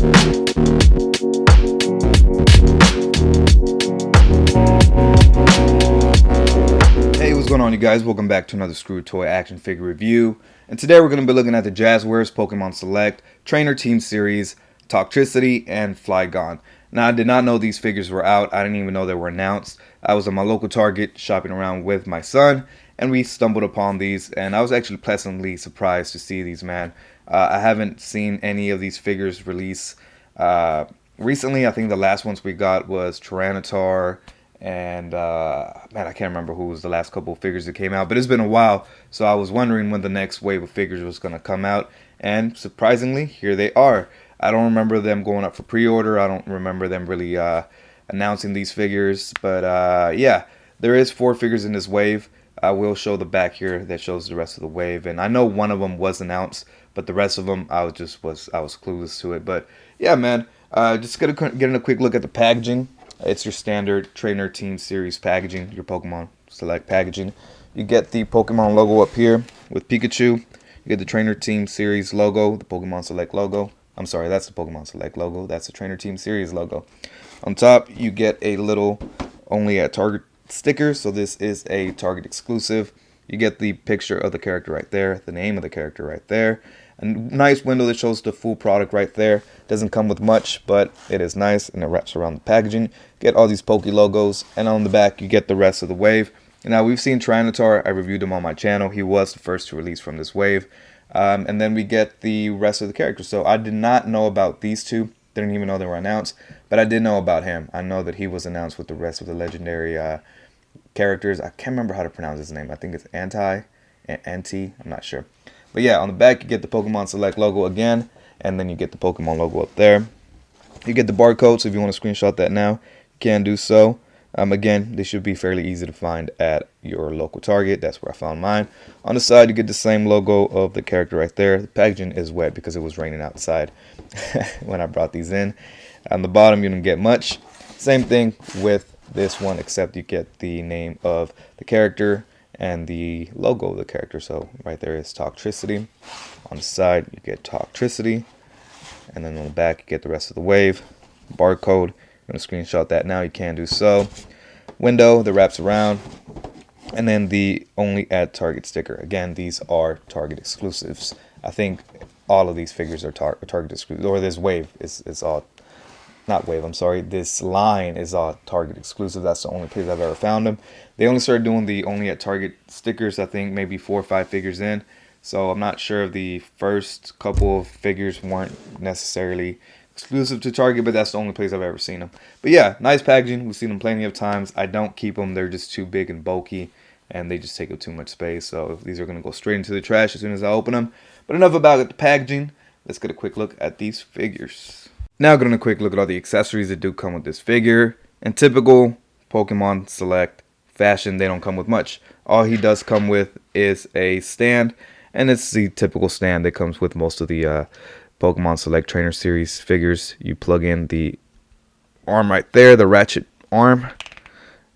Hey, what's going on, you guys? Welcome back to another Screw Toy action figure review. And today we're going to be looking at the Jazwares Pokemon Select Trainer Team Series, Toxtricity, and Flygon. Now, I did not know these figures were out. I didn't even know they were announced. I was at my local Target shopping around with my son, and we stumbled upon these, and I was actually pleasantly surprised to see these, man. I haven't seen any of these figures release recently. I think the last ones we got was Tyranitar, and man, I can't remember who was the last couple of figures that came out, but it's been a while, so I was wondering when the next wave of figures was going to come out, and surprisingly, here they are. I don't remember them going up for pre-order. I don't remember them really announcing these figures, but yeah, there is 4 figures in this wave. I will show the back here that shows the rest of the wave, and I know one of them was announced, but the rest of them I was clueless to it. But yeah, man, just gonna get in a quick look at the packaging. It's your standard Trainer Team Series packaging, your Pokemon Select packaging. You get the Pokemon logo up here with Pikachu. You get the Trainer Team Series logo, the Pokemon Select logo. I'm sorry, that's the Pokemon Select logo. That's the Trainer Team Series logo. On top, you get a little only at Target sticker, so this is a Target exclusive. You get the picture of the character right there, the name of the character right there. A nice window that shows the full product right there. Doesn't come with much, but it is nice, and it wraps around the packaging. Get all these Poke logos, and on the back you get the rest of the wave. Now, we've seen Tyranitar. I reviewed him on my channel. He was the first to release from this wave. And then we get the rest of the characters. So I did not know about these two. Didn't even know they were announced. But I did know about him. I know that he was announced with the rest of the legendary characters. I can't remember how to pronounce his name. I think it's Anti. I'm not sure. But yeah, on the back you get the Pokemon Select logo again. And then you get the Pokemon logo up there. You get the barcode. So if you want to screenshot that now, you can do so. Again, they should be fairly easy to find at your local Target. That's where I found mine. On the side, you get the same logo of the character right there. The packaging is wet because it was raining outside when I brought these in. On the bottom, you don't get much. Same thing with this one, except you get the name of the character and the logo of the character. So right there is Toxtricity. On the side, you get Toxtricity. And then on the back, you get the rest of the wave. Barcode. I'm going to screenshot that now. You can do so. Window that wraps around. And then the only at Target sticker. Again, these are Target exclusives. I think all of these figures are Target exclusive. Or this wave is all... Not wave, I'm sorry. This line is all Target exclusive. That's the only place I've ever found them. They only started doing the only at Target stickers, I think, maybe 4 or 5 figures in. So I'm not sure if the first couple of figures weren't necessarily exclusive to Target, but that's the only place I've ever seen them. But yeah, nice packaging. We've seen them plenty of times. I don't keep them. They're just too big and bulky, and they just take up too much space. So these are going to go straight into the trash as soon as I open them. But enough about the packaging. Let's get a quick look at these figures. Now getting a quick look at all the accessories that do come with this figure. In typical Pokemon Select fashion, they don't come with much. All he does come with is a stand, and it's the typical stand that comes with most of the Pokemon Select Trainer Series figures. You plug in the arm right there, the ratchet arm,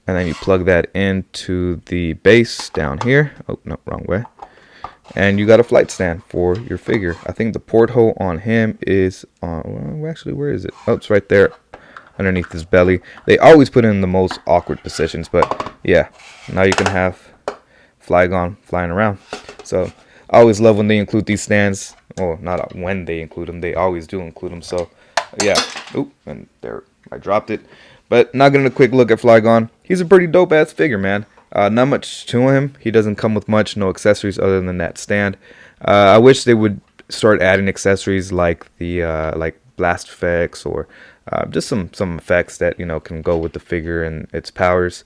and then you plug that into the base down here. Oh, no, wrong way. And you got a flight stand for your figure. I think the porthole on him is on, well, actually, where is it? Oh, it's right there underneath his belly. They always put it in the most awkward positions, but yeah, now you can have Flygon flying around. So I always love when they include these stands. Well, not when they include them. They always do include them. So yeah. Oop, and there, I dropped it. But not getting a quick look at Flygon. He's a pretty dope ass figure, man. Not much to him. He doesn't come with much, no accessories other than that stand. I wish they would start adding accessories like the like blast effects or just some effects that, you know, can go with the figure and its powers.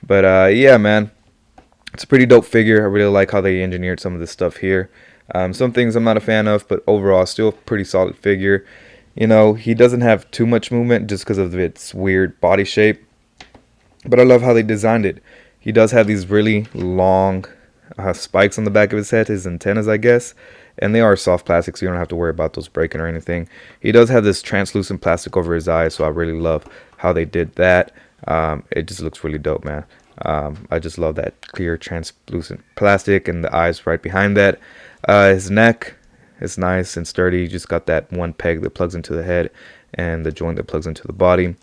But yeah, man, it's a pretty dope figure. I really like how they engineered some of this stuff here. Some things I'm not a fan of, but overall still a pretty solid figure. You know, he doesn't have too much movement just because of its weird body shape, but I love how they designed it. He does have these really long spikes on the back of his head, his antennas, I guess. And they are soft plastic, so you don't have to worry about those breaking or anything. He does have this translucent plastic over his eyes, so I really love how they did that. It just looks really dope, man. I just love that clear translucent plastic and the eyes right behind that. His neck It's nice and sturdy. You just got that one peg that plugs into the head and the joint that plugs into the body. You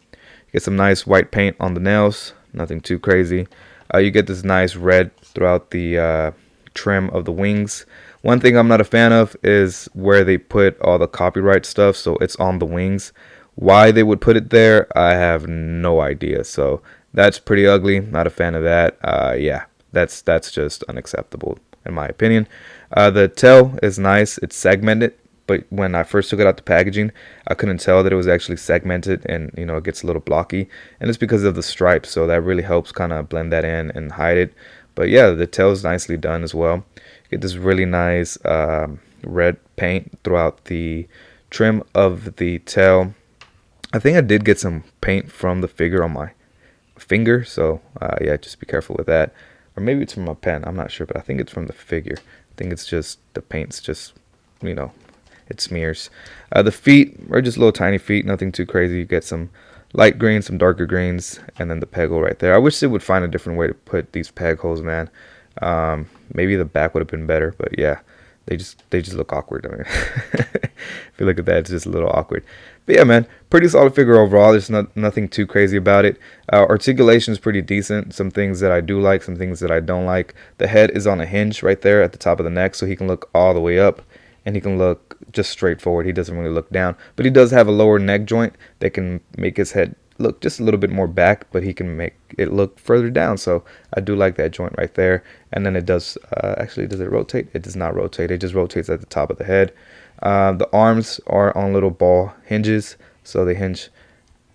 get some nice white paint on the nails, nothing too crazy. You get this nice red throughout the trim of the wings. One thing I'm not a fan of is where they put all the copyright stuff, so it's on the wings. Why they would put it there, I have no idea. So that's pretty ugly. Not a fan of that. Yeah, that's just unacceptable in my opinion. The tail is nice. It's segmented, but when I first took it out the packaging, I couldn't tell that it was actually segmented, and it gets a little blocky, and it's because of the stripes. So that really helps kind of blend that in and hide it. But yeah, the tail is nicely done as well. You get this really nice red paint throughout the trim of the tail. I think I did get some paint from the figure on my finger, so yeah, just be careful with that. Or maybe it's from my pen, I'm not sure, but I think it's from the figure. I think it's just the paint's just, it smears. The feet are just little tiny feet, nothing too crazy. You get some light greens, some darker greens, and then the peg hole right there. I wish they would find a different way to put these peg holes, man. Maybe the back would have been better, but yeah, they just look awkward. I mean, if you look at that, it's just a little awkward. But yeah, man, pretty solid figure overall. There's nothing too crazy about it. Articulation is pretty decent. Some things that I do like, some things that I don't like. The head is on a hinge right there at the top of the neck, so he can look all the way up, and he can look just straight forward. He doesn't really look down, but he does have a lower neck joint that can make his head look just a little bit more back, but he can make it look further down. So I do like that joint right there. And then it does actually, does it rotate? It does not rotate. It just rotates at the top of the head. The arms are on little ball hinges, so they hinge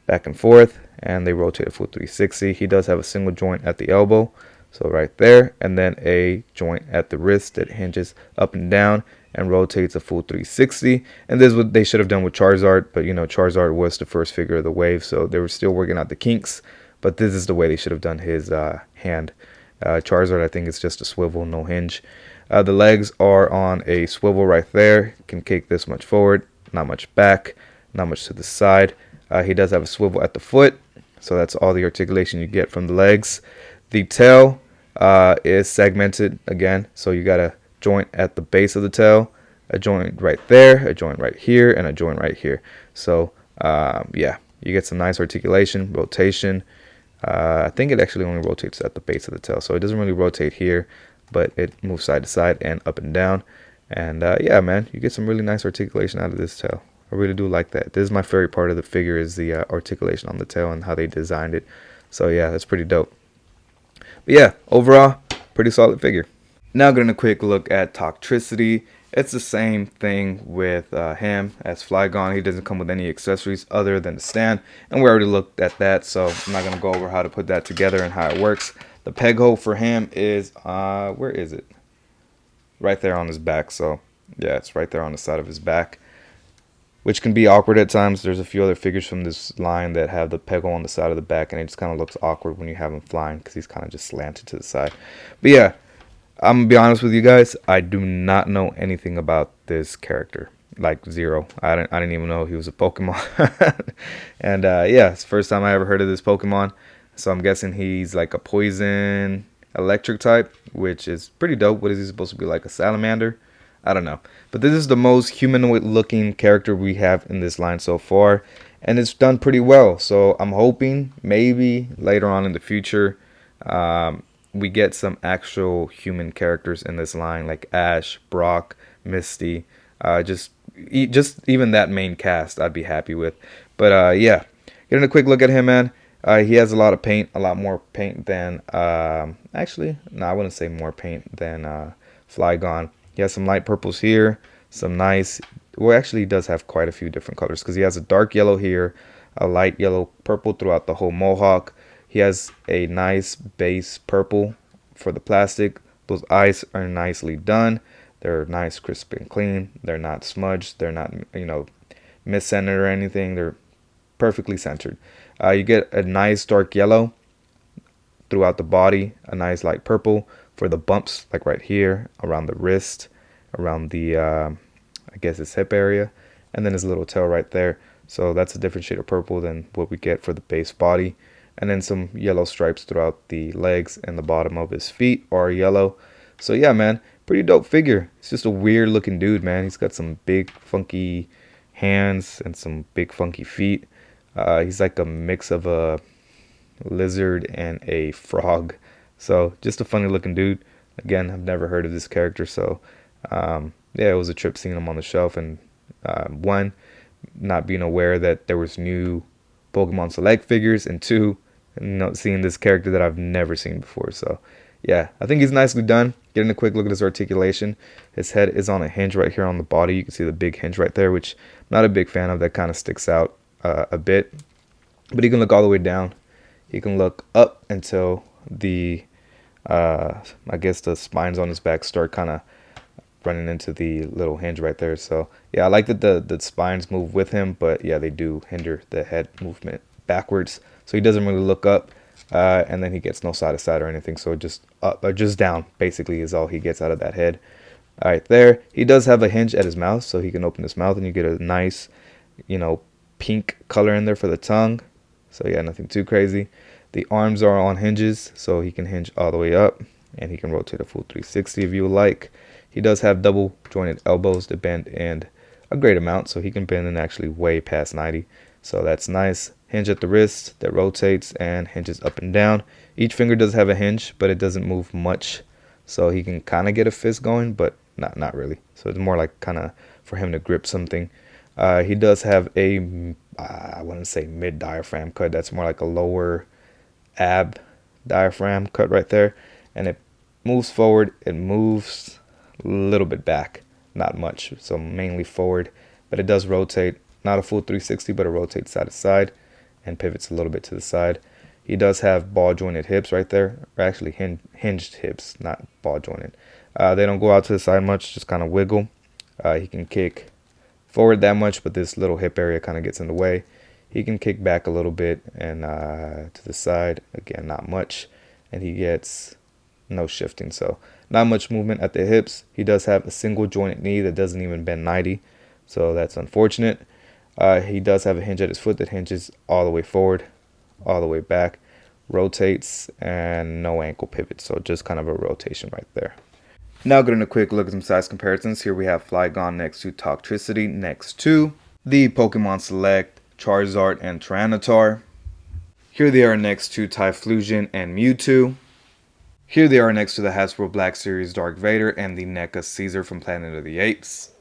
back and forth, and they rotate a full 360. He does have a single joint at the elbow, so right there, and then a joint at the wrist that hinges up and down and rotates a full 360. And this is what they should have done with Charizard, but Charizard was the first figure of the wave, so they were still working out the kinks. But this is the way they should have done his hand. Charizard, I think, is just a swivel, no hinge. The legs are on a swivel right there. Can kick this much forward, not much back, not much to the side. He does have a swivel at the foot, so that's all the articulation you get from the legs. The tail is segmented again, so you got a joint at the base of the tail, a joint right there, a joint right here, and a joint right here. So yeah, you get some nice articulation, rotation. I think it actually only rotates at the base of the tail, so it doesn't really rotate here, but it moves side to side and up and down. And yeah, man, you get some really nice articulation out of this tail. I really do like that. This is my favorite part of the figure, is the articulation on the tail and how they designed it. So yeah, that's pretty dope. But yeah, overall, pretty solid figure. Now getting a quick look at Toxtricity. It's the same thing with him as Flygon. He doesn't come with any accessories other than the stand, and we already looked at that, so I'm not going to go over how to put that together and how it works. The peg hole for him is, where is it? Right there on his back. So yeah, it's right there on the side of his back, which can be awkward at times. There's a few other figures from this line that have the peg hole on the side of the back, and it just kind of looks awkward when you have him flying because he's kind of just slanted to the side. But yeah, I'm going to be honest with you guys. I do not know anything about this character. Like zero. I didn't even know he was a Pokemon. And yeah, it's the first time I ever heard of this Pokemon. So I'm guessing he's like a poison electric type, which is pretty dope. What is he supposed to be, like a salamander? I don't know. But this is the most humanoid looking character we have in this line so far, and it's done pretty well. So I'm hoping maybe later on in the future we get some actual human characters in this line, like Ash, Brock, Misty, just even that main cast I'd be happy with. But yeah, getting a quick look at him, man. He has a lot of paint, a lot more paint than actually, no, I wouldn't say more paint than Flygon. He has some light purples here, some nice, well, actually he does have quite a few different colors, because he has a dark yellow here, a light yellow purple throughout the whole mohawk. He has a nice base purple for the plastic. Those eyes are nicely done. They're nice, crisp, and clean. They're not smudged. They're not, mis-centered or anything. They're perfectly centered. You get a nice dark yellow throughout the body, a nice light purple for the bumps, like right here, around the wrist, around the, I guess it's hip area, and then his little tail right there. So that's a different shade of purple than what we get for the base body. And then some yellow stripes throughout the legs and the bottom of his feet are yellow. So yeah, man, pretty dope figure. It's just a weird looking dude, man. He's got some big funky hands and some big funky feet. He's like a mix of a lizard and a frog. So just a funny looking dude. Again, I've never heard of this character, so yeah, it was a trip seeing him on the shelf, and one, not being aware that there was new Pokemon Select figures, and two, seeing this character that I've never seen before. So yeah, I think he's nicely done. Getting a quick look at his articulation. His head is on a hinge right here on the body. You can see the big hinge right there, which I'm not a big fan of. That kind of sticks out a bit. But he can look all the way down. He can look up until the, I guess the spines on his back start kind of running into the little hinge right there. So yeah, I like that the spines move with him, but yeah, they do hinder the head movement backwards. So he doesn't really look up, and then he gets no side to side or anything. So just up or just down basically is all he gets out of that head. All right, there. He does have a hinge at his mouth, so he can open his mouth and you get a nice, pink color in there for the tongue. So yeah, nothing too crazy. The arms are on hinges, so he can hinge all the way up, and he can rotate a full 360 if you would like. He does have double jointed elbows to bend and a great amount, so he can bend and actually way past 90. So that's nice. Hinge at the wrist that rotates and hinges up and down. Each finger does have a hinge, but it doesn't move much. So he can kind of get a fist going, but not really. So it's more like kind of for him to grip something. He does have a, I wouldn't say mid diaphragm cut. That's more like a lower ab diaphragm cut right there. And it moves forward. It moves a little bit back. Not much. So mainly forward. But it does rotate. Not a full 360, but it rotates side to side and pivots a little bit to the side. He does have ball jointed hips right there. Or actually hinged hips, not ball jointed. They don't go out to the side much, just kind of wiggle. He can kick forward that much, but this little hip area kind of gets in the way. He can kick back a little bit and to the side. Again, not much. And he gets no shifting, so not much movement at the hips. He does have a single jointed knee that doesn't even bend 90, so that's unfortunate. He does have a hinge at his foot that hinges all the way forward, all the way back, rotates, and no ankle pivot, so just kind of a rotation right there. Now getting a quick look at some size comparisons. Here we have Flygon next to Toxtricity next to the Pokemon Select, Charizard, and Tyranitar. Here they are next to Typhlosion and Mewtwo. Here they are next to the Hasbro Black Series Dark Vader and the NECA Caesar from Planet of the Apes.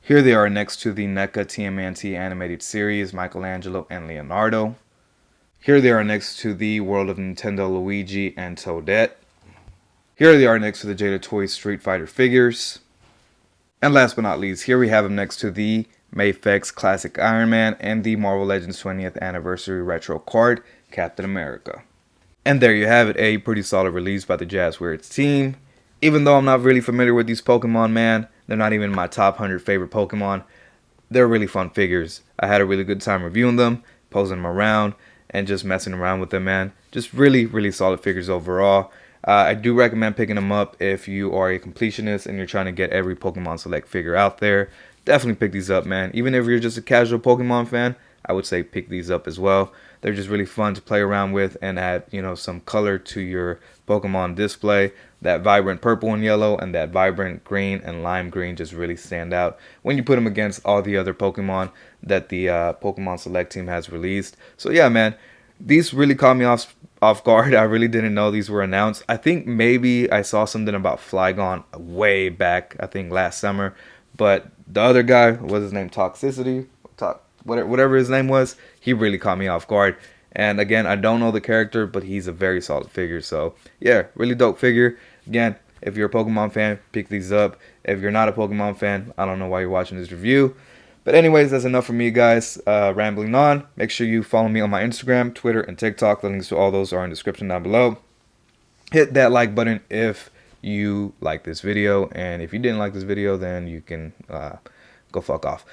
Here they are next to the NECA TMNT Animated Series Michelangelo and Leonardo. Here they are next to the World of Nintendo Luigi and Toadette. Here they are next to the Jada Toys Street Fighter figures. And last but not least, here we have them next to the Mafex Classic Iron Man and the Marvel Legends 20th Anniversary Retro Card Captain America. And there you have it, a pretty solid release by the Jazwares team. Even though I'm not really familiar with these Pokemon, man, they're not even my top 100 favorite Pokemon. They're really fun figures. I had a really good time reviewing them, posing them around, and just messing around with them, man. Just really, really solid figures overall. I do recommend picking them up if you are a completionist and you're trying to get every Pokemon Select figure out there. Definitely pick these up, man. Even if you're just a casual Pokemon fan, I would say pick these up as well. They're just really fun to play around with and add, some color to your Pokemon display. That vibrant purple and yellow and that vibrant green and lime green just really stand out when you put them against all the other Pokemon that the Pokemon Select team has released. So yeah, man, these really caught me off guard. I really didn't know these were announced. I think maybe I saw something about Flygon way back, I think last summer. But the other guy, what's his name, Toxicity, whatever his name was, he really caught me off guard. And again, I don't know the character, but he's a very solid figure. So yeah, really dope figure. Again, if you're a Pokemon fan, pick these up. If you're not a Pokemon fan, I don't know why you're watching this review. But anyways, that's enough for me, guys. Rambling on. Make sure you follow me on my Instagram, Twitter, and TikTok. The links to all those are in the description down below. Hit that like button if you like this video. And if you didn't like this video, then you can go fuck off.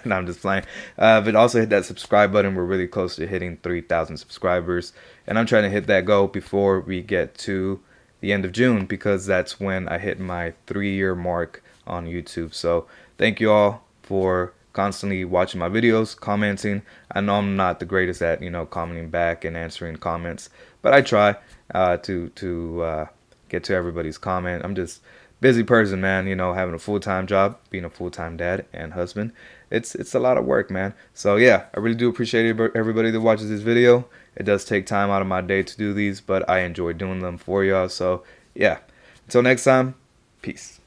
No, I'm just playing. But also hit that subscribe button. We're really close to hitting 3,000 subscribers. And I'm trying to hit that goal before we get to the end of June, because that's when I hit my 3-year mark on YouTube. So thank you all for constantly watching my videos, commenting. I know I'm not the greatest at, commenting back and answering comments, but I try to get to everybody's comment. I'm just busy person, man. You know, having a full-time job, being a full-time dad and husband. It's a lot of work, man. So yeah, I really do appreciate everybody that watches this video. It does take time out of my day to do these, but I enjoy doing them for y'all. So yeah, until next time, peace.